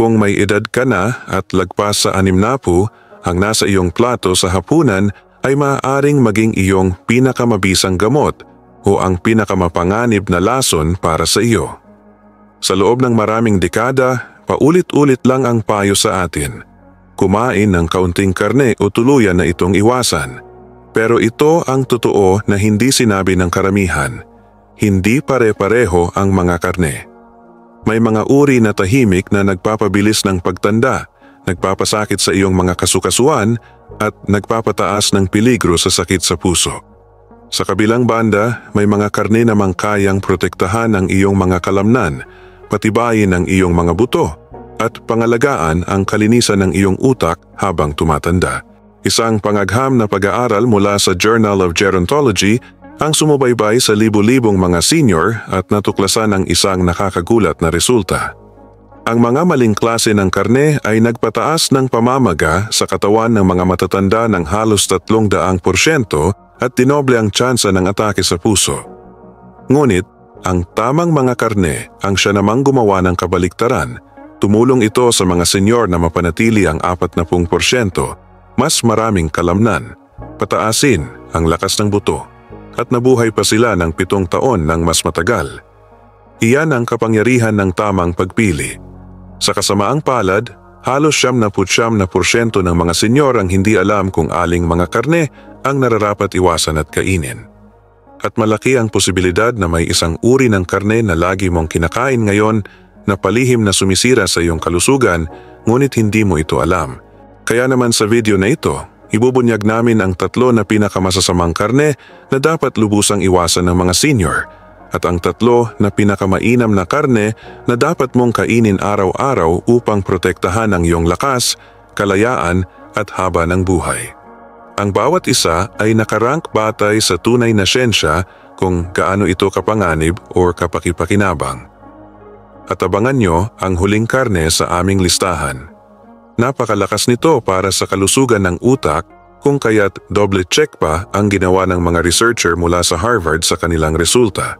kung may edad ka na at lagpas sa 60, ang nasa iyong plato sa hapunan ay maaaring maging iyong pinakamabisang gamot o ang pinakamapanganib na lason para sa iyo. Sa loob ng maraming dekada, paulit-ulit lang ang payo sa atin. Kumain ng kaunting karne o tuluyan na itong iwasan. Pero ito ang totoo na hindi sinabi ng karamihan. Hindi pare-pareho ang mga karne. May mga uri na tahimik na nagpapabilis ng pagtanda, nagpapasakit sa iyong mga kasukasuan at nagpapataas ng peligro sa sakit sa puso. Sa kabilang banda, may mga karne namang kayang protektahan ang iyong mga kalamnan, patibayin ang iyong mga buto, at pangalagaan ang kalinisan ng iyong utak habang tumatanda. Isang pangagham na pag-aaral mula sa Journal of Gerontology ang sumubaybay sa libu-libong mga senior at natuklasan ang isang nakakagulat na resulta. Ang mga maling klase ng karne ay nagpataas ng pamamaga sa katawan ng mga matatanda ng halos 300% at dinoble ang tsansa ng atake sa puso. Ngunit, ang tamang mga karne ang siya namang gumawa ng kabaliktaran. Tumulong ito sa mga senyor na mapanatili ang 40%, mas maraming kalamnan, pataasin ang lakas ng buto, at nabuhay pa sila ng 7 taon ng mas matagal. Iyan ang kapangyarihan ng tamang pagpili. Sa kasamaang palad, halos 99% ng mga senyor ang hindi alam kung aling mga karne ang nararapat iwasan at kainin. At malaki ang posibilidad na may isang uri ng karne na lagi mong kinakain ngayon na palihim na sumisira sa iyong kalusugan, ngunit hindi mo ito alam. Kaya naman sa video na ito, ibubunyag namin ang 3 na pinakamasasamang karne na dapat lubusang iwasan ng mga senior at ang 3 na pinakamainam na karne na dapat mong kainin araw-araw upang protektahan ang iyong lakas, kalayaan at haba ng buhay. Ang bawat isa ay nakarank batay sa tunay na siyensya kung gaano ito kapanganib o kapakipakinabang. At abangan nyo ang huling karne sa aming listahan. Napakalakas nito para sa kalusugan ng utak, kung kaya't double-check pa ang ginawa ng mga researcher mula sa Harvard sa kanilang resulta.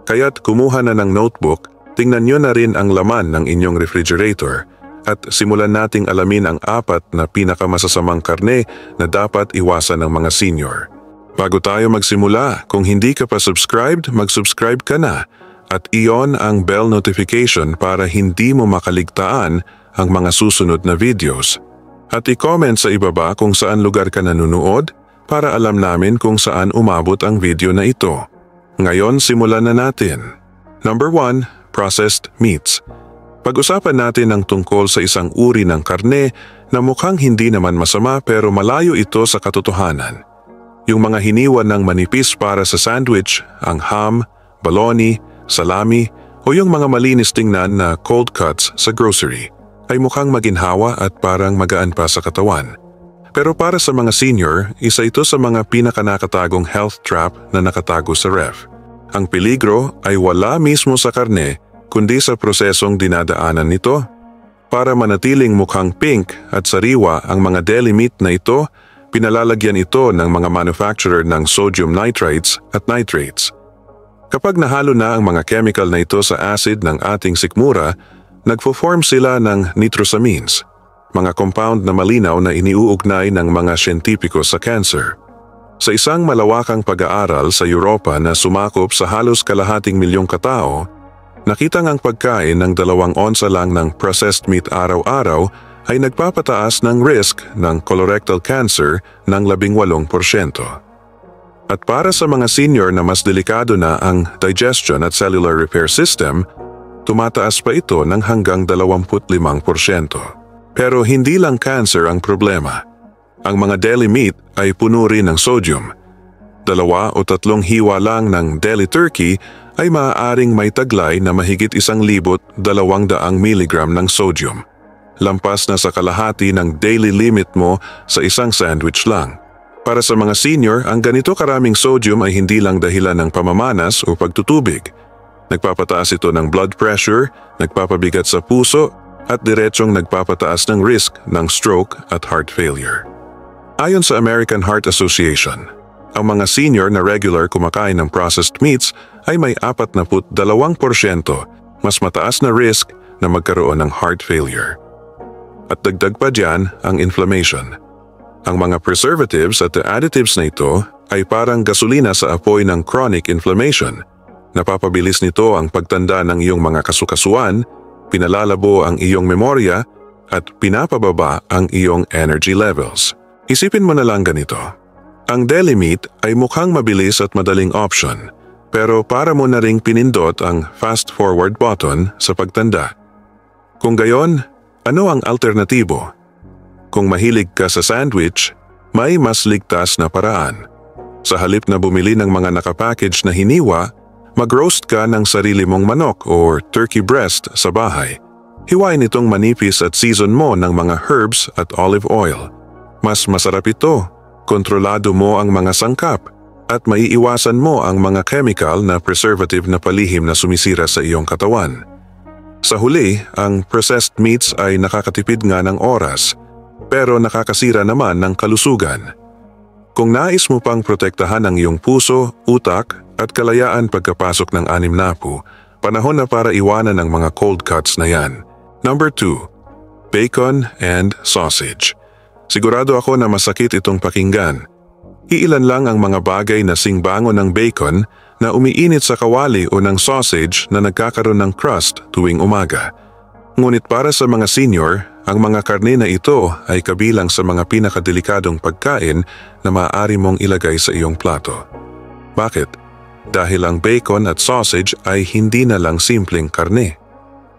Kaya't kumuha na ng notebook, tingnan nyo na rin ang laman ng inyong refrigerator at simulan nating alamin ang 4 na pinakamasasamang karne na dapat iwasan ng mga senior. Bago tayo magsimula, kung hindi ka pa subscribed, mag-subscribe ka na at iyon ang bell notification para hindi mo makaligtaan ang mga susunod na videos. At i-comment sa ibaba kung saan lugar ka nanonood para alam namin kung saan umabot ang video na ito. Ngayon simulan na natin. Number 1, processed meats. Pag-usapan natin ang tungkol sa isang uri ng karne na mukhang hindi naman masama pero malayo ito sa katotohanan. Yung mga hiniwan ng manipis para sa sandwich, ang ham, bologna, salami o yung mga malinis tingnan na cold cuts sa grocery ay mukhang maginhawa at parang magaan pa sa katawan. Pero para sa mga senior, isa ito sa mga pinakanakatagong health trap na nakatago sa ref. Ang peligro ay wala mismo sa karne kundi sa prosesong dinadaanan nito. Para manatiling mukhang pink at sariwa ang mga deli meat na ito, pinalalagyan ito ng mga manufacturer ng sodium nitrites at nitrates. Kapag nahalo na ang mga chemical na ito sa acid ng ating sikmura, nagfo-form sila ng nitrosamines, mga compound na malinaw na iniuugnay ng mga siyentipiko sa cancer. Sa isang malawakang pag-aaral sa Europa na sumakop sa halos 250,000 katao, nakitang ang pagkain ng 2 onsa lang ng processed meat araw-araw ay nagpapataas ng risk ng colorectal cancer ng 18%. At para sa mga senior na mas delikado na ang digestion at cellular repair system, tumataas pa ito ng hanggang 25%. Pero hindi lang cancer ang problema. Ang mga deli meat ay puno rin ng sodium. 2 o 3 hiwa lang ng deli turkey ay maaaring may taglay na mahigit 1,200 mg ng sodium. Lampas na sa kalahati ng daily limit mo sa isang sandwich lang. Para sa mga senior, ang ganito karaming sodium ay hindi lang dahilan ng pamamanas o pagtutubig. Nagpapataas ito ng blood pressure, nagpapabigat sa puso, at diretsyong nagpapataas ng risk ng stroke at heart failure. Ayon sa American Heart Association, ang mga senior na regular kumakain ng processed meats ay may 42% mas mataas na risk na magkaroon ng heart failure. At dagdag pa dyan ang inflammation. Ang mga preservatives at additives na ito ay parang gasolina sa apoy ng chronic inflammation. Napapabilis nito ang pagtanda ng iyong mga kasukasuan, pinalalabo ang iyong memorya, at pinapababa ang iyong energy levels. Isipin mo na lang ganito. Ang deli meat ay mukhang mabilis at madaling option, pero para mo na ring pinindot ang fast forward button sa pagtanda. Kung gayon, ano ang alternatibo? Kung mahilig ka sa sandwich, may mas ligtas na paraan. Sa halip na bumili ng mga nakapackage na hiniwa, mag-roast ka ng sarili mong manok or turkey breast sa bahay. Hiwain itong manipis at season mo ng mga herbs at olive oil. Mas masarap ito, kontrolado mo ang mga sangkap, at maiiwasan mo ang mga chemical na preservative na palihim na sumisira sa iyong katawan. Sa huli, ang processed meats ay nakakatipid nga ng oras, pero nakakasira naman ng kalusugan. Kung nais mo pang protektahan ang iyong puso, utak, at kalayaan pagkapasok ng 6 panahon na para iwanan ang mga cold cuts na yan. Number 2. Bacon and sausage. Sigurado ako na masakit itong pakinggan. Iilan lang ang mga bagay na singbango ng bacon na umiinit sa kawali o ng sausage na nagkakaroon ng crust tuwing umaga. Ngunit para sa mga senior, ang mga karne na ito ay kabilang sa mga pinakadelikadong pagkain na maaari mong ilagay sa iyong plato. Bakit? Dahil ang bacon at sausage ay hindi na lang simpleng karne.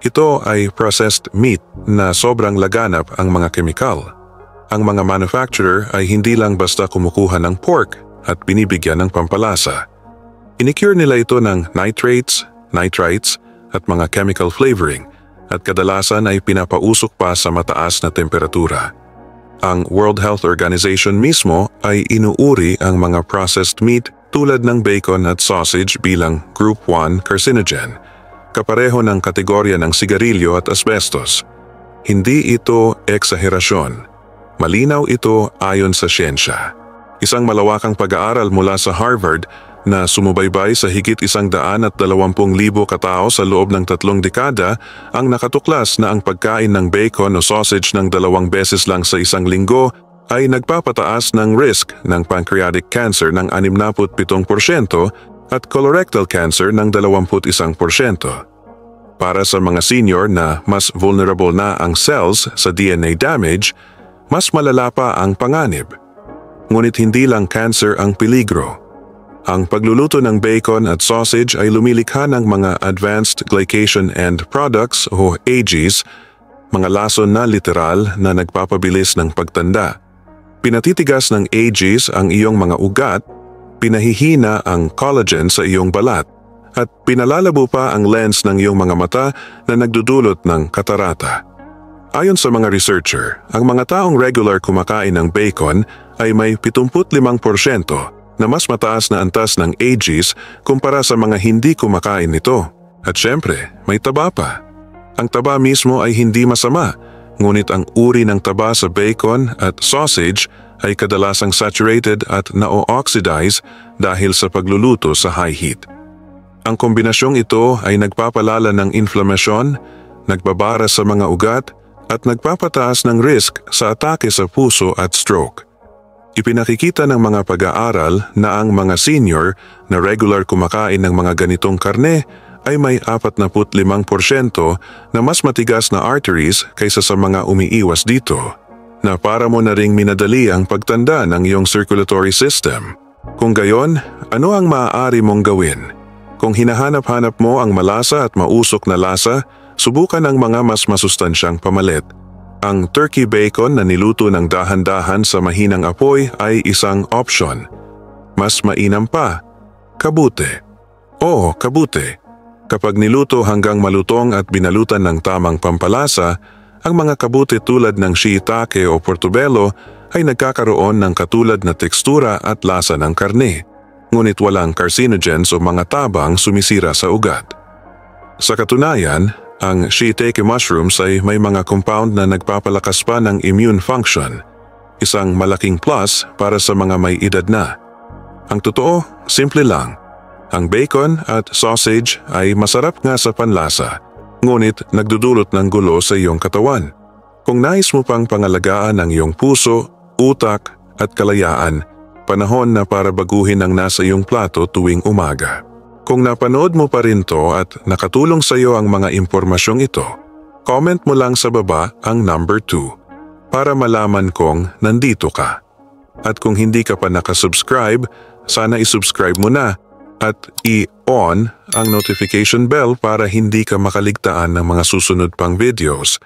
Ito ay processed meat na sobrang laganap ang mga kemikal. Ang mga manufacturer ay hindi lang basta kumukuha ng pork at binibigyan ng pampalasa. Inicure nila ito ng nitrates, nitrites at mga chemical flavoring at kadalasan ay pinapausok pa sa mataas na temperatura. Ang World Health Organization mismo ay inuuri ang mga processed meat tulad ng bacon at sausage bilang Group 1 carcinogen, kapareho ng kategorya ng sigarilyo at asbestos. Hindi ito eksaherasyon. Malinaw ito ayon sa siyensya. Isang malawakang pag-aaral mula sa Harvard na sumubaybay sa higit 120,000 katao sa loob ng 3 dekada ang nakatuklas na ang pagkain ng bacon o sausage ng 2 beses lang sa isang linggo ay nagpapataas ng risk ng pancreatic cancer ng 67% at colorectal cancer ng 21%. Para sa mga senior na mas vulnerable na ang cells sa DNA damage, mas malala pa ang panganib. Ngunit hindi lang cancer ang peligro. Ang pagluluto ng bacon at sausage ay lumilikha ng mga advanced glycation end products o AGEs, mga lason na literal na nagpapabilis ng pagtanda. Pinatitigas ng AGEs ang iyong mga ugat, pinahihina ang collagen sa iyong balat, at pinalalabo pa ang lens ng iyong mga mata na nagdudulot ng katarata. Ayon sa mga researcher, ang mga taong regular kumakain ng bacon ay may 75% na mas mataas na antas ng AGEs kumpara sa mga hindi kumakain nito. At syempre, may taba pa. Ang taba mismo ay hindi masama, ngunit ang uri ng taba sa bacon at sausage ay kadalasang saturated at na-oxidize dahil sa pagluluto sa high heat. Ang kombinasyong ito ay nagpapalala ng inflamasyon, nagbabara sa mga ugat, at nagpapataas ng risk sa atake sa puso at stroke. Ipinakikita ng mga pag-aaral na ang mga senior na regular kumakain ng mga ganitong karne ay may 45% na mas matigas na arteries kaysa sa mga umiiwas dito, na para mo na ring minadali ang pagtanda ng iyong circulatory system. Kung gayon, ano ang maaari mong gawin? Kung hinahanap-hanap mo ang malasa at mausok na lasa, subukan ang mga mas masustansyang pamalit. Ang turkey bacon na niluto ng dahan-dahan sa mahinang apoy ay isang option. Mas mainam pa, kabute. Oo, kabute. Kapag niluto hanggang malutong at binalutan ng tamang pampalasa, ang mga kabute tulad ng shiitake o portobello ay nagkakaroon ng katulad na tekstura at lasa ng karne, ngunit walang carcinogens o mga tabang sumisira sa ugat. Sa katunayan, ang shiitake mushrooms ay may mga compound na nagpapalakas pa ng immune function, isang malaking plus para sa mga may edad na. Ang totoo, simple lang. Ang bacon at sausage ay masarap nga sa panlasa, ngunit nagdudulot ng gulo sa iyong katawan. Kung nais mo pang pangalagaan ang iyong puso, utak at kalayaan, panahon na para baguhin ang nasa iyong plato tuwing umaga. Kung napanood mo pa rin to at nakatulong sa iyo ang mga impormasyong ito, comment mo lang sa baba ang number 2 para malaman kong nandito ka. At kung hindi ka pa nakasubscribe, sana isubscribe mo na at i-on ang notification bell para hindi ka makaligtaan ng mga susunod pang videos.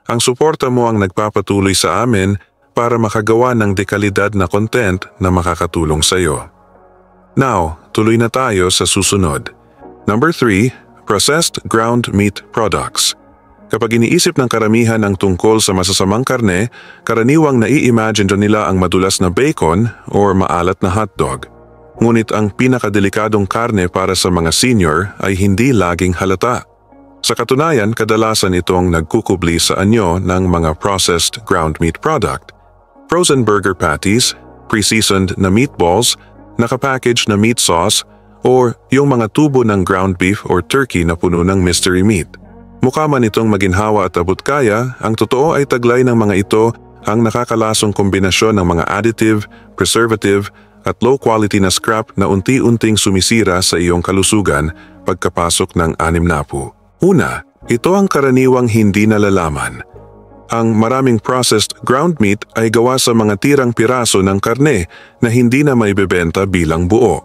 Ang suporta mo ang nagpapatuloy sa amin para makagawa ng dekalidad na content na makakatulong sa iyo. Now, tuloy na tayo sa susunod. Number 3, processed ground meat products. Kapag iniisip ng karamihan ang tungkol sa masasamang karne, karaniwang nai-imagine nila ang madulas na bacon or maalat na hotdog. Ngunit ang pinakadelikadong karne para sa mga senior ay hindi laging halata. Sa katunayan, kadalasan itong nagkukubli sa anyo ng mga processed ground meat product. Frozen burger patties, pre-seasoned na meatballs, nakapackage na meat sauce, or yung mga tubo ng ground beef or turkey na puno ng mystery meat. Mukha man itong maginhawa at abot kaya, ang totoo ay taglay ng mga ito ang nakakalasong kombinasyon ng mga additive, preservative, at low-quality na scrap na unti-unting sumisira sa iyong kalusugan pagkapasok ng 60. Una, ito ang karaniwang hindi nalalaman. Ang maraming processed ground meat ay gawa sa mga tirang piraso ng karne na hindi na maibebenta bilang buo.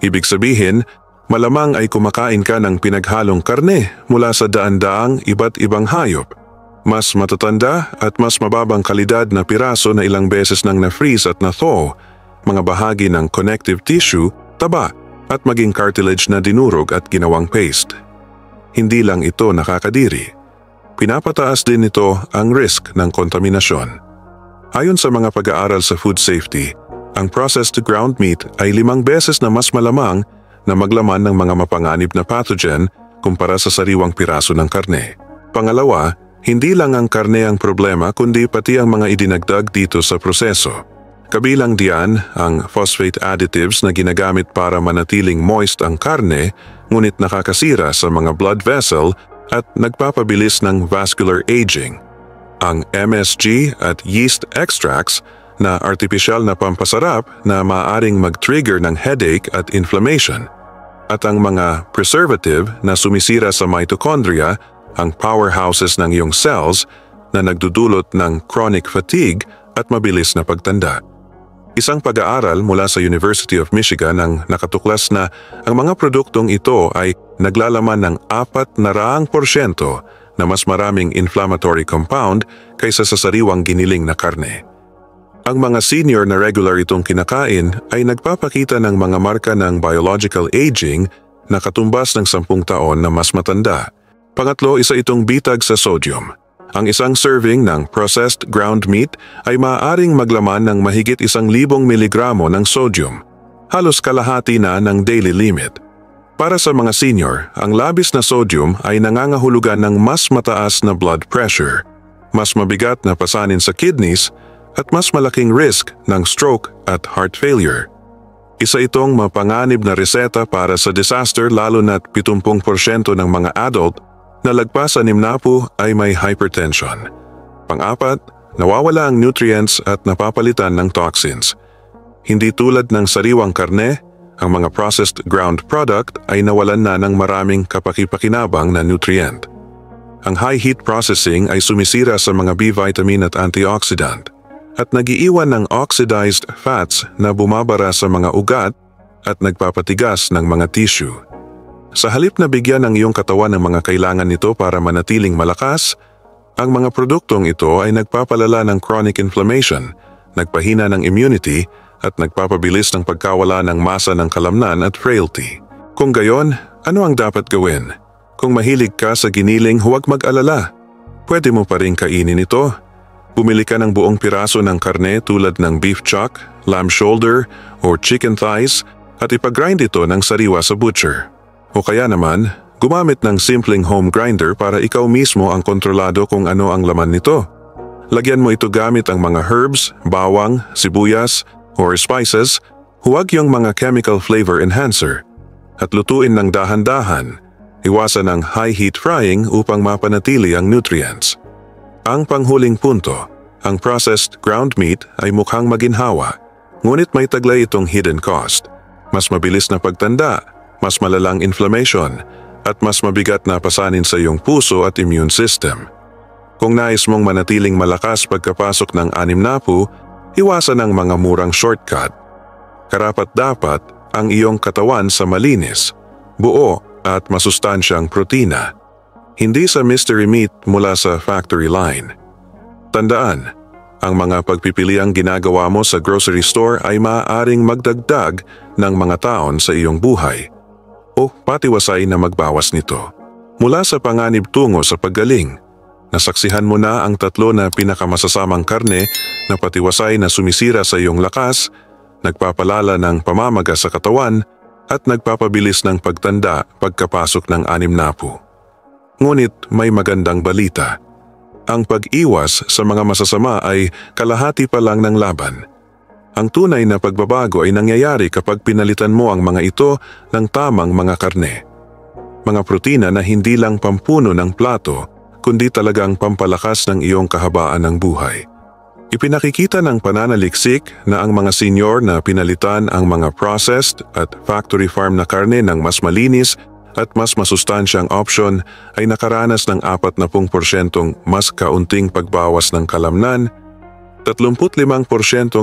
Ibig sabihin, malamang ay kumakain ka ng pinaghalong karne mula sa daan-daang iba't ibang hayop. Mas matatanda at mas mababang kalidad na piraso na ilang beses nang na-freeze at na-thaw, mga bahagi ng connective tissue, taba at maging cartilage na dinurog at ginawang paste. Hindi lang ito nakakadiri. Pinapataas din ito ang risk ng kontaminasyon. Ayon sa mga pag-aaral sa food safety, ang processed ground meat ay 5 beses na mas malamang na maglaman ng mga mapanganib na pathogen kumpara sa sariwang piraso ng karne. Pangalawa, hindi lang ang karne ang problema kundi pati ang mga idinagdag dito sa proseso. Kabilang diyan ang phosphate additives na ginagamit para manatiling moist ang karne ngunit nakakasira sa mga blood vessel at nagpapabilis ng vascular aging. Ang MSG at yeast extracts na artipisyal na pampasarap na maaaring mag-trigger ng headache at inflammation. At ang mga preservative na sumisira sa mitochondria, ang powerhouses ng iyong cells na nagdudulot ng chronic fatigue at mabilis na pagtanda. Isang pag-aaral mula sa University of Michigan ang nakatuklas na ang mga produktong ito ay naglalaman ng 400% na mas maraming inflammatory compound kaysa sa sariwang giniling na karne. Ang mga senior na regular itong kinakain ay nagpapakita ng mga marka ng biological aging na katumbas ng 10 taon na mas matanda. Pangatlo, isa itong bitag sa sodium. Ang isang serving ng processed ground meat ay maaaring maglaman ng mahigit 1,000 miligramo ng sodium, halos kalahati na ng daily limit. Para sa mga senior, ang labis na sodium ay nangangahulugan ng mas mataas na blood pressure, mas mabigat na pasanin sa kidneys, at mas malaking risk ng stroke at heart failure. Isa itong mapanganib na reseta para sa disaster lalo na't 70% ng mga adult na lagpas 60 ay may hypertension. Pang-apat, nawawala ang nutrients at napapalitan ng toxins. Hindi tulad ng sariwang karne, ang mga processed ground product ay nawalan na ng maraming kapaki-pakinabang na nutrient. Ang high heat processing ay sumisira sa mga B vitamin at antioxidant at nagiiwan ng oxidized fats na bumabara sa mga ugat at nagpapatigas ng mga tissue. Sa halip na bigyan ng iyong katawan ng mga kailangan nito para manatiling malakas, ang mga produktong ito ay nagpapalala ng chronic inflammation, nagpahina ng immunity at nagpapabilis ng pagkawala ng masa ng kalamnan at frailty. Kung gayon, ano ang dapat gawin? Kung mahilig ka sa giniling, huwag mag-alala. Pwede mo pa rin kainin ito. Bumili ka ng buong piraso ng karne tulad ng beef chuck, lamb shoulder, or chicken thighs at ipagrind ito ng sariwa sa butcher. O kaya naman, gumamit ng simpleng home grinder para ikaw mismo ang kontrolado kung ano ang laman nito. Lagyan mo ito gamit ang mga herbs, bawang, sibuyas, or spices, huwag yung mga chemical flavor enhancer. At lutuin ng dahan-dahan. Iwasan ang high heat frying upang mapanatili ang nutrients. Ang panghuling punto, ang processed ground meat ay mukhang maginhawa, ngunit may taglay itong hidden cost. Mas mabilis na pagtanda, mas malalang inflammation, at mas mabigat na pasanin sa iyong puso at immune system. Kung nais mong manatiling malakas pagkapasok ng 60, iwasan ang mga murang shortcut. Karapat-dapat ang iyong katawan sa malinis, buo at masustansyang protina. Hindi sa mystery meat mula sa factory line. Tandaan, ang mga pagpipiliang ginagawa mo sa grocery store ay maaaring magdagdag ng mga taon sa iyong buhay o patiwasay na magbawas nito. Mula sa panganib tungo sa paggaling, nasaksihan mo na ang 3 na pinakamasasamang karne na patiwasay na sumisira sa iyong lakas, nagpapalala ng pamamaga sa katawan at nagpapabilis ng pagtanda pagkapasok ng 60. Ngunit may magandang balita. Ang pag-iwas sa mga masasama ay kalahati pa lang ng laban. Ang tunay na pagbabago ay nangyayari kapag pinalitan mo ang mga ito ng tamang mga karne. Mga protina na hindi lang pampuno ng plato, kundi talagang pampalakas ng iyong kahabaan ng buhay. Ipinakikita ng pananaliksik na ang mga senior na pinalitan ang mga processed at factory farm na karne ng mas malinis at mas masustansyang option ay nakaranas ng 40% mas kaunting pagbawas ng kalamnan, 35%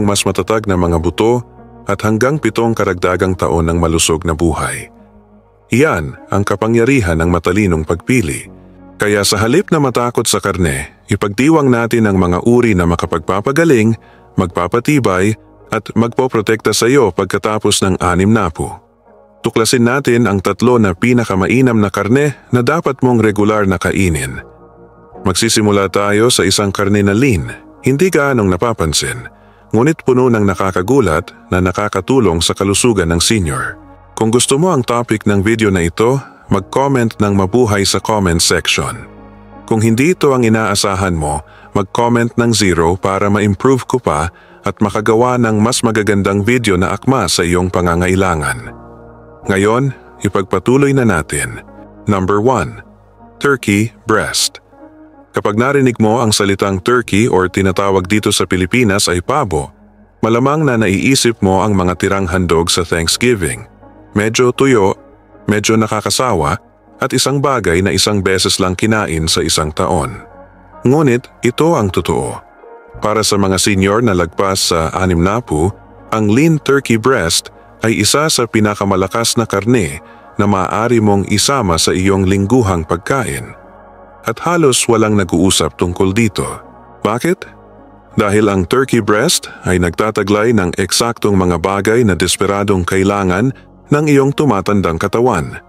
mas matatag na mga buto at hanggang 7 karagdagang taon ng malusog na buhay. Iyan ang kapangyarihan ng matalinong pagpili. Kaya sa halip na matakot sa karne, ipagdiwang natin ang mga uri na makapagpapagaling, magpapatibay at magpoprotekta sa iyo pagkatapos ng 60. Tuklasin natin ang 3 na pinakamainam na karne na dapat mong regular na kainin. Magsisimula tayo sa isang karne na lean, hindi gaanong napapansin, ngunit puno ng nakakagulat na nakakatulong sa kalusugan ng senior. Kung gusto mo ang topic ng video na ito, mag-comment ng mabuhay sa comment section. Kung hindi ito ang inaasahan mo, mag-comment ng 0 para ma-improve ko pa at makagawa ng mas magagandang video na akma sa iyong pangangailangan. Ngayon, ipagpatuloy na natin. Number 1. Turkey breast. Kapag narinig mo ang salitang turkey or tinatawag dito sa Pilipinas ay pabo, malamang na naiisip mo ang mga tirang handog sa Thanksgiving. Medyo tuyo, medyo nakakasawa, at isang bagay na isang beses lang kinain sa isang taon. Ngunit ito ang totoo. Para sa mga senior na lagpas sa 60, ang lean turkey breast ay isa sa pinakamalakas na karne na maaari mong isama sa iyong lingguhang pagkain. At halos walang nag-uusap tungkol dito. Bakit? Dahil ang turkey breast ay nagtataglay ng eksaktong mga bagay na desperadong kailangan ng iyong tumatandang katawan.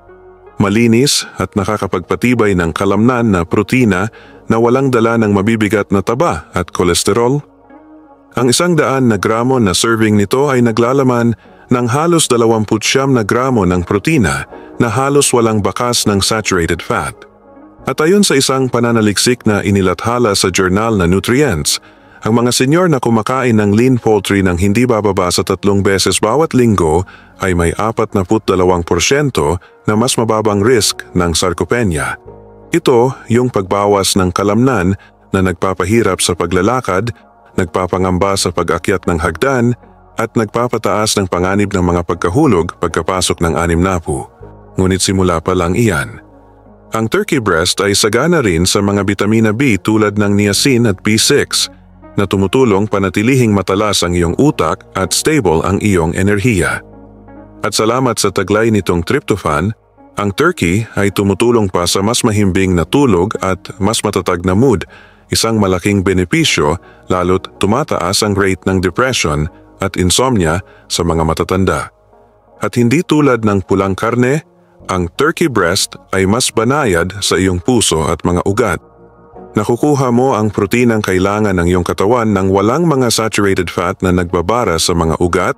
Malinis at nakakapagpatibay ng kalamnan na protina na walang dala ng mabibigat na taba at kolesterol. Ang 100 na gramo na serving nito ay naglalaman ng halos 29 na gramo ng protina na halos walang bakas ng saturated fat. At ayon sa isang pananaliksik na inilathala sa journal na Nutrients, ang mga senyor na kumakain ng lean poultry ng hindi bababa sa 3 beses bawat linggo ay may 42% na mas mababang risk ng sarcopenia. Ito yung pagbawas ng kalamnan na nagpapahirap sa paglalakad, nagpapangamba sa pag-akyat ng hagdan, at nagpapataas ng panganib ng mga pagkahulog pagkapasok ng 60. Ngunit simula pa lang iyan. Ang turkey breast ay sagana rin sa mga bitamina B tulad ng niacin at B6 na tumutulong panatilihing matalas ang iyong utak at stable ang iyong enerhiya. At salamat sa taglay nitong tryptophan, ang turkey ay tumutulong pa sa mas mahimbing na tulog at mas matatag na mood, isang malaking benepisyo lalo't tumataas ang rate ng depression at insomnia sa mga matatanda. At hindi tulad ng pulang karne, ang turkey breast ay mas banayad sa iyong puso at mga ugat. Nakukuha mo ang protinang kailangan ng iyong katawan ng walang mga saturated fat na nagbabara sa mga ugat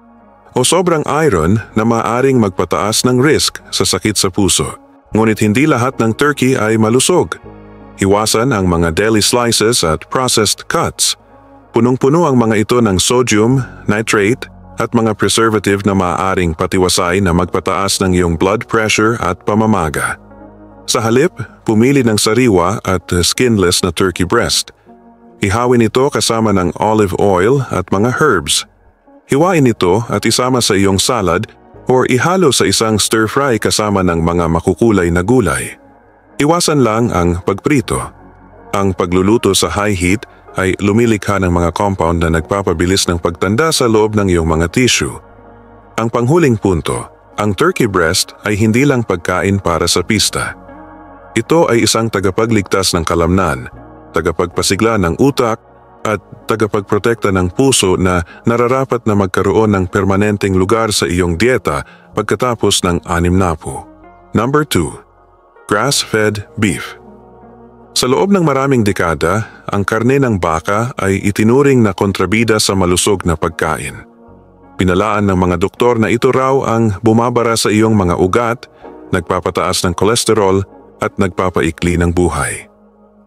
o sobrang iron na maaring magpataas ng risk sa sakit sa puso. Ngunit hindi lahat ng turkey ay malusog. Iwasan ang mga deli slices at processed cuts. Punong-puno ang mga ito ng sodium, nitrate, at mga preservative na maaaring patiwasay na magpataas ng iyong blood pressure at pamamaga. Sa halip, pumili ng sariwa at skinless na turkey breast. Ihawin ito kasama ng olive oil at mga herbs. Hiwain ito at isama sa iyong salad o ihalo sa isang stir-fry kasama ng mga makukulay na gulay. Iwasan lang ang pagprito. Ang pagluluto sa high heat ay lumilikha ng mga compound na nagpapabilis ng pagtanda sa loob ng iyong mga tissue. Ang panghuling punto, ang turkey breast ay hindi lang pagkain para sa pista. Ito ay isang tagapagligtas ng kalamnan, tagapagpasigla ng utak, at tagapagprotekta ng puso na nararapat na magkaroon ng permanenteng lugar sa iyong dieta pagkatapos ng 6. Number 2. Grass-fed beef. Sa loob ng maraming dekada, ang karne ng baka ay itinuring na kontrabida sa malusog na pagkain. Pinalaan ng mga doktor na ito raw ang bumabara sa iyong mga ugat, nagpapataas ng kolesterol, at nagpapaikli ng buhay.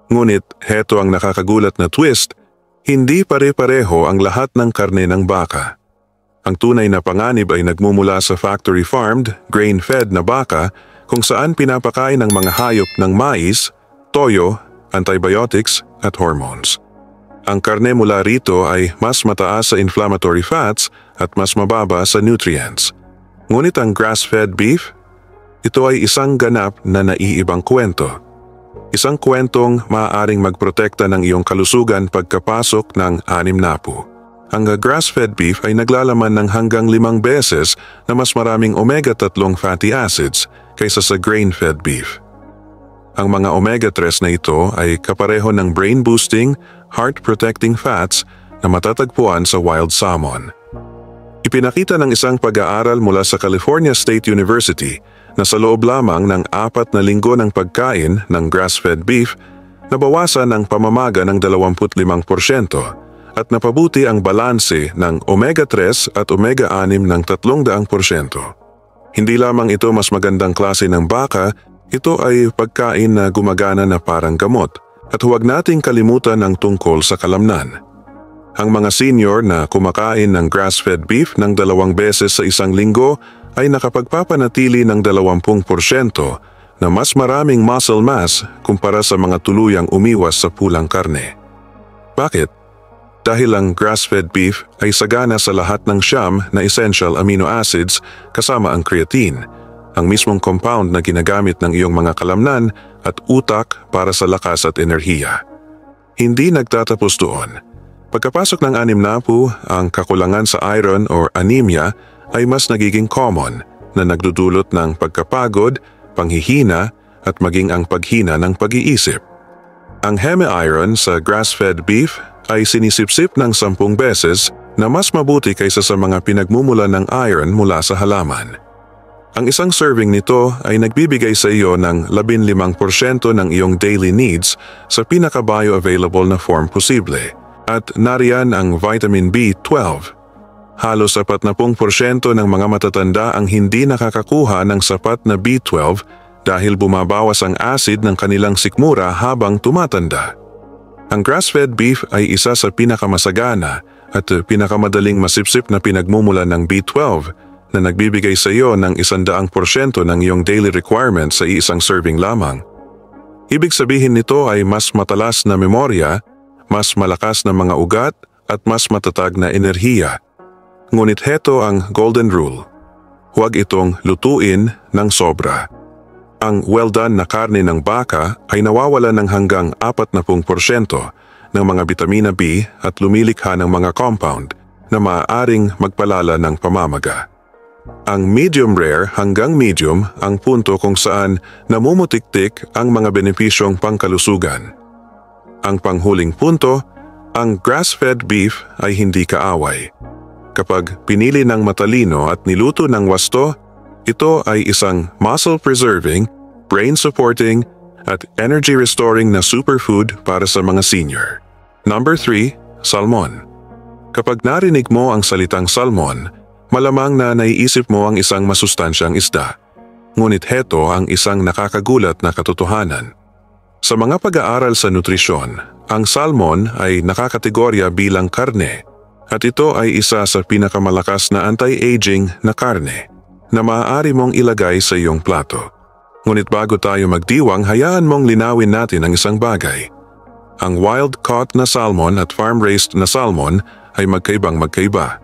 Ngunit heto ang nakakagulat na twist, hindi pare-pareho ang lahat ng karne ng baka. Ang tunay na panganib ay nagmumula sa factory-farmed, grain-fed na baka kung saan pinapakain ng mga hayop ng mais, toyo, antibiotics at hormones. Ang karne mula rito ay mas mataas sa inflammatory fats at mas mababa sa nutrients. Ngunit ang grass-fed beef, ito ay isang ganap na naiibang kwento. Isang kwentong maaaring magprotekta ng iyong kalusugan pagkapasok ng 6. Ang grass-fed beef ay naglalaman ng hanggang 5 beses na mas maraming omega-3 fatty acids kaysa sa grain-fed beef. Ang mga omega-3 na ito ay kapareho ng brain-boosting, heart-protecting fats na matatagpuan sa wild salmon. Ipinakita ng isang pag-aaral mula sa California State University na sa loob lamang ng 4 na linggo ng pagkain ng grass-fed beef, nabawasan ang pamamaga ng 25% at napabuti ang balanse ng omega-3 at omega-6 ng 300%. Hindi lamang ito mas magandang klase ng baka, ito ay pagkain na gumagana na parang gamot at huwag nating kalimutan ang tungkol sa kalamnan. Ang mga senior na kumakain ng grass-fed beef ng 2 beses sa isang linggo ay nakapagpapanatili ng 20% na mas maraming muscle mass kumpara sa mga tuluyang umiwas sa pulang karne. Bakit? Dahil ang grass-fed beef ay sagana sa lahat ng siyam na essential amino acids kasama ang creatine, ang mismong compound na ginagamit ng iyong mga kalamnan at utak para sa lakas at enerhiya. Hindi nagtatapos doon. Pagkapasok ng 6, ang kakulangan sa iron or anemia ay mas nagiging common na nagdudulot ng pagkapagod, panghihina at maging ang paghina ng pag-iisip. Ang hemi-iron sa grass-fed beef ay sinisipsip ng 10 beses na mas mabuti kaysa sa mga pinagmumula ng iron mula sa halaman. Ang isang serving nito ay nagbibigay sa iyo ng 15% ng iyong daily needs sa pinaka-bioavailable na form posible at nariyan ang vitamin B12. Halos 40% ng mga matatanda ang hindi nakakakuha ng sapat na B12 dahil bumabawas ang acid ng kanilang sikmura habang tumatanda. Ang grass-fed beef ay isa sa pinakamasagana at pinakamadaling masipsip na pinagmumula ng B12 na nagbibigay sa iyo ng 100% ng iyong daily requirements sa isang serving lamang. Ibig sabihin nito ay mas matalas na memorya, mas malakas na mga ugat at mas matatag na enerhiya. Ngunit heto ang golden rule. Huwag itong lutuin ng sobra. Ang well-done na karne ng baka ay nawawala ng hanggang 40% ng mga vitamina B at lumilikha ng mga compound na maaaring magpalala ng pamamaga. Ang medium rare hanggang medium ang punto kung saan namumutiktik ang mga benepisyong pangkalusugan. Ang panghuling punto, ang grass-fed beef ay hindi kaaway. Kapag pinili ng matalino at niluto ng wasto, ito ay isang muscle-preserving, brain-supporting, at energy-restoring na superfood para sa mga senior. Number 3, salmon. Kapag narinig mo ang salitang salmon, malamang na naiisip mo ang isang masustansyang isda. Ngunit heto ang isang nakakagulat na katotohanan. Sa mga pag-aaral sa nutrisyon, ang salmon ay nakakategorya bilang karne at ito ay isa sa pinakamalakas na anti-aging na karne na maaari mong ilagay sa iyong plato. Ngunit bago tayo magdiwang, hayaan mong linawin natin ang isang bagay. Ang wild-caught na salmon at farm-raised na salmon ay magkaibang magkaiba.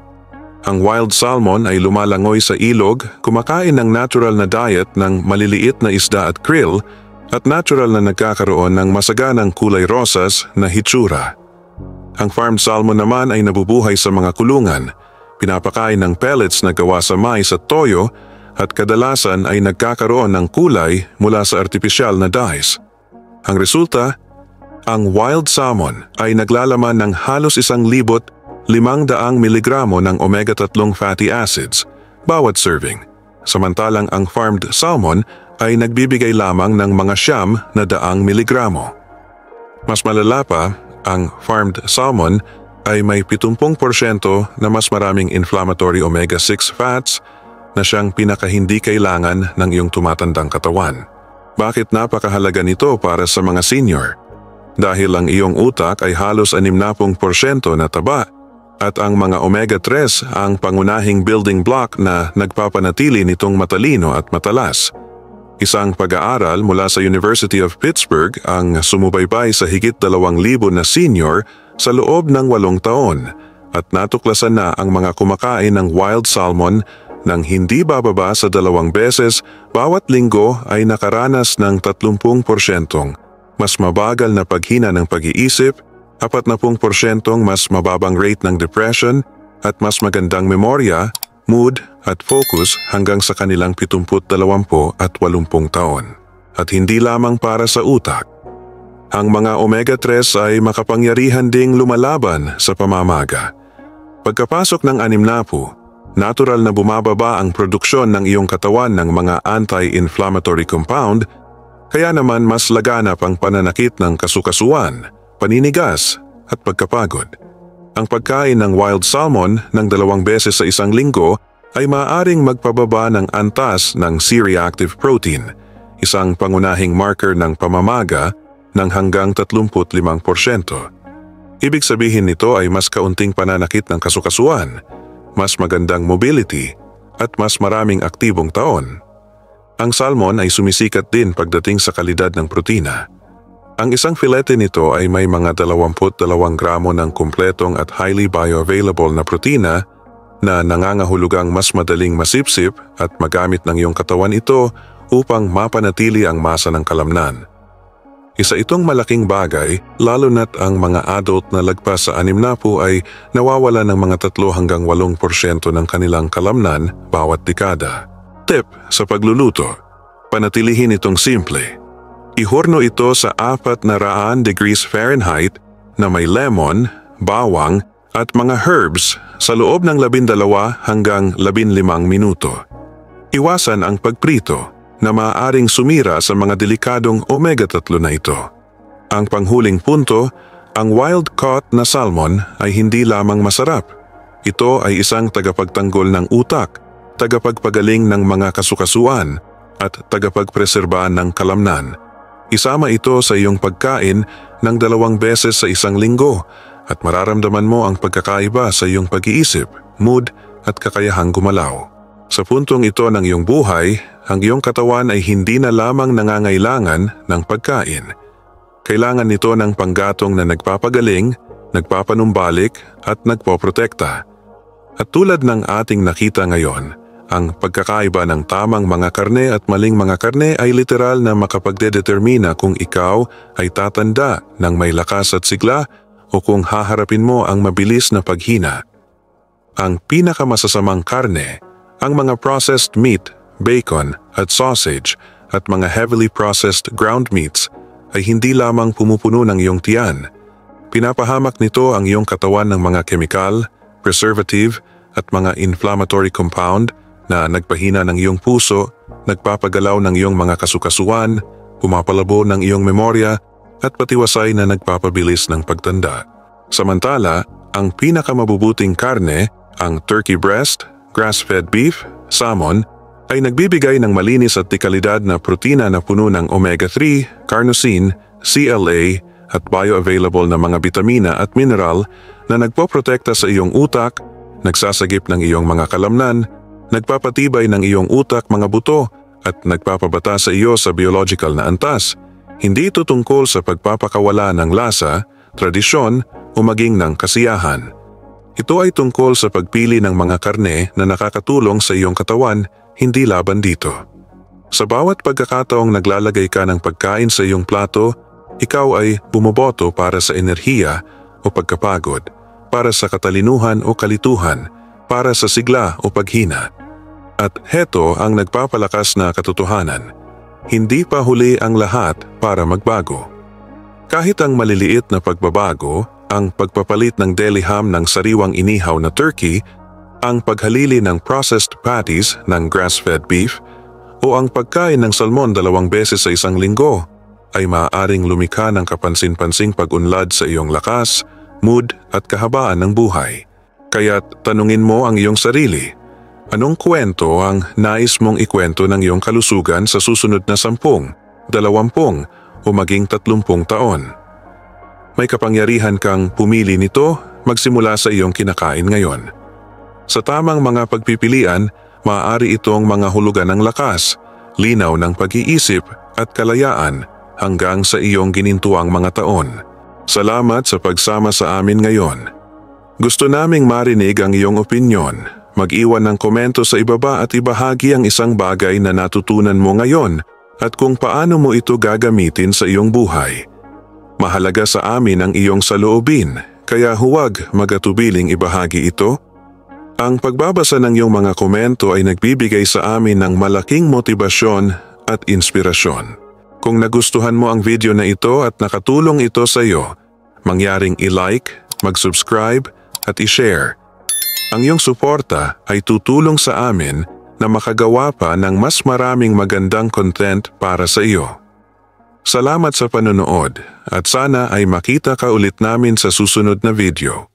Ang wild salmon ay lumalangoy sa ilog, kumakain ng natural na diet ng maliliit na isda at krill, at natural na nagkakaroon ng masaganang kulay rosas na hitsura. Ang farmed salmon naman ay nabubuhay sa mga kulungan, pinapakain ng pellets na gawa sa mais at toyo, at kadalasan ay nagkakaroon ng kulay mula sa artipisyal na dyes. Ang resulta, ang wild salmon ay naglalaman ng halos 1,500 miligramo ng omega-3 fatty acids bawat serving, samantalang ang farmed salmon ay nagbibigay lamang ng mga 900 miligramo. Mas malala pa, ang farmed salmon ay may 70% na mas maraming inflammatory omega-6 fats na siyang pinakahindi kailangan ng iyong tumatandang katawan. Bakit napakahalaga nito para sa mga senior? Dahil ang iyong utak ay halos 60% na taba at ang mga omega-3 ang pangunahing building block na nagpapanatili nitong matalino at matalas. Isang pag-aaral mula sa University of Pittsburgh ang sumubaybay sa higit 2,000 na senior sa loob ng 8 taon at natuklasan na ang mga kumakain ng wild salmon nang hindi bababa sa 2 beses bawat linggo ay nakaranas ng 30% mas mabagal na paghina ng pag-iisip, 40% mas mababang rate ng depression at mas magandang memorya, mood at focus hanggang sa kanilang 70, 20 at 80 taon. At hindi lamang para sa utak. Ang mga omega-3 ay makapangyarihan ding lumalaban sa pamamaga. Pagkapasok ng 60, natural na bumababa ang produksyon ng iyong katawan ng mga anti-inflammatory compound, kaya naman mas laganap ang pananakit ng kasukasuan, paninigas at pagkapagod. Ang pagkain ng wild salmon ng 2 beses sa isang linggo ay maaaring magpababa ng antas ng C-reactive protein, isang pangunahing marker ng pamamaga ng hanggang 35%. Ibig sabihin nito ay mas kaunting pananakit ng kasukasuan, mas magandang mobility at mas maraming aktibong taon. Ang salmon ay sumisikat din pagdating sa kalidad ng protina. Ang isang filete nito ay may mga 22 gramo ng kumpletong at highly bioavailable na protina na nangangahulugang mas madaling masipsip at magamit ng iyong katawan ito upang mapanatili ang masa ng kalamnan. Isa itong malaking bagay lalo na't ang mga adult na lagpas sa 60 ay nawawala ng mga 3 hanggang 8% ng kanilang kalamnan bawat dekada. Tip sa pagluluto, panatilihin itong simple. Ihorno ito sa 400 degrees Fahrenheit na may lemon, bawang at mga herbs sa loob ng 12 hanggang 15 minuto. Iwasan ang pagprito na maaaring sumira sa mga delikadong omega-3 na ito. Ang panghuling punto, ang wild-caught na salmon ay hindi lamang masarap. Ito ay isang tagapagtanggol ng utak, tagapagpagaling ng mga kasukasuan, at tagapagpreserba ng kalamnan. Isama ito sa iyong pagkain ng 2 beses sa isang linggo at mararamdaman mo ang pagkakaiba sa iyong pag-iisip, mood at kakayahang gumalaw. Sa puntong ito ng iyong buhay, ang iyong katawan ay hindi na lamang nangangailangan ng pagkain. Kailangan nito ng panggatong na nagpapagaling, nagpapanumbalik at nagpoprotekta. At tulad ng ating nakita ngayon, ang pagkakaiba ng tamang mga karne at maling mga karne ay literal na makapagdedetermina kung ikaw ay tatanda ng may lakas at sigla o kung haharapin mo ang mabilis na paghina. Ang pinakamasasamang karne, ang mga processed meat, bacon at sausage at mga heavily processed ground meats ay hindi lamang pumupuno ng iyong tiyan. Pinapahamak nito ang iyong katawan ng mga kemikal, preservative at mga inflammatory compound na nagpahina ng iyong puso, nagpapagalaw ng iyong mga kasukasuan, pumapalabo ng iyong memorya at patiwasay na nagpapabilis ng pagtanda. Samantala, ang pinakamabubuting karne, ang turkey breast, grass-fed beef, salmon, ay nagbibigay ng malinis at dekalidad na protina na puno ng omega-3, carnosine, CLA at bioavailable na mga bitamina at mineral na nagpoprotekta sa iyong utak, nagsasagip ng iyong mga kalamnan, nagpapatibay ng iyong utak mga buto at nagpapabata sa iyo sa biological na antas. Hindi ito tungkol sa pagpapakawala ng lasa, tradisyon o maging ng kasiyahan. Ito ay tungkol sa pagpili ng mga karne na nakakatulong sa iyong katawan, hindi laban dito. Sa bawat pagkakataong naglalagay ka ng pagkain sa iyong plato, ikaw ay bumoboto para sa enerhiya o pagkapagod, para sa katalinuhan o kalituhan, para sa sigla o paghina. At heto ang nagpapalakas na katotohanan. Hindi pa huli ang lahat para magbago. Kahit ang maliliit na pagbabago, ang pagpapalit ng deli ham ng sariwang inihaw na turkey, ang paghalili ng processed patties ng grass-fed beef, o ang pagkain ng salmon 2 beses sa isang linggo, ay maaaring lumikha ng kapansin-pansing pag-unlad sa iyong lakas, mood at kahabaan ng buhay. Kaya't tanungin mo ang iyong sarili, anong kwento ang nais mong ikwento ng iyong kalusugan sa susunod na 10, 20 o maging 30 taon? May kapangyarihan kang pumili nito magsimula sa iyong kinakain ngayon. Sa tamang mga pagpipilian, maaari itong mga hulugan ng lakas, linaw ng pag-iisip at kalayaan hanggang sa iyong ginintuang mga taon. Salamat sa pagsama sa amin ngayon. Gusto naming marinig ang iyong opinyon. Mag-iwan ng komento sa ibaba at ibahagi ang isang bagay na natutunan mo ngayon at kung paano mo ito gagamitin sa iyong buhay. Mahalaga sa amin ang iyong saloobin, kaya huwag magatubiling ibahagi ito. Ang pagbabasa ng iyong mga komento ay nagbibigay sa amin ng malaking motibasyon at inspirasyon. Kung nagustuhan mo ang video na ito at nakatulong ito sa iyo, mangyaring i-like, mag-subscribe at i-share. Ang iyong suporta ay tutulong sa amin na makagawa pa ng mas maraming magandang content para sa iyo. Salamat sa panonood at sana ay makita ka ulit namin sa susunod na video.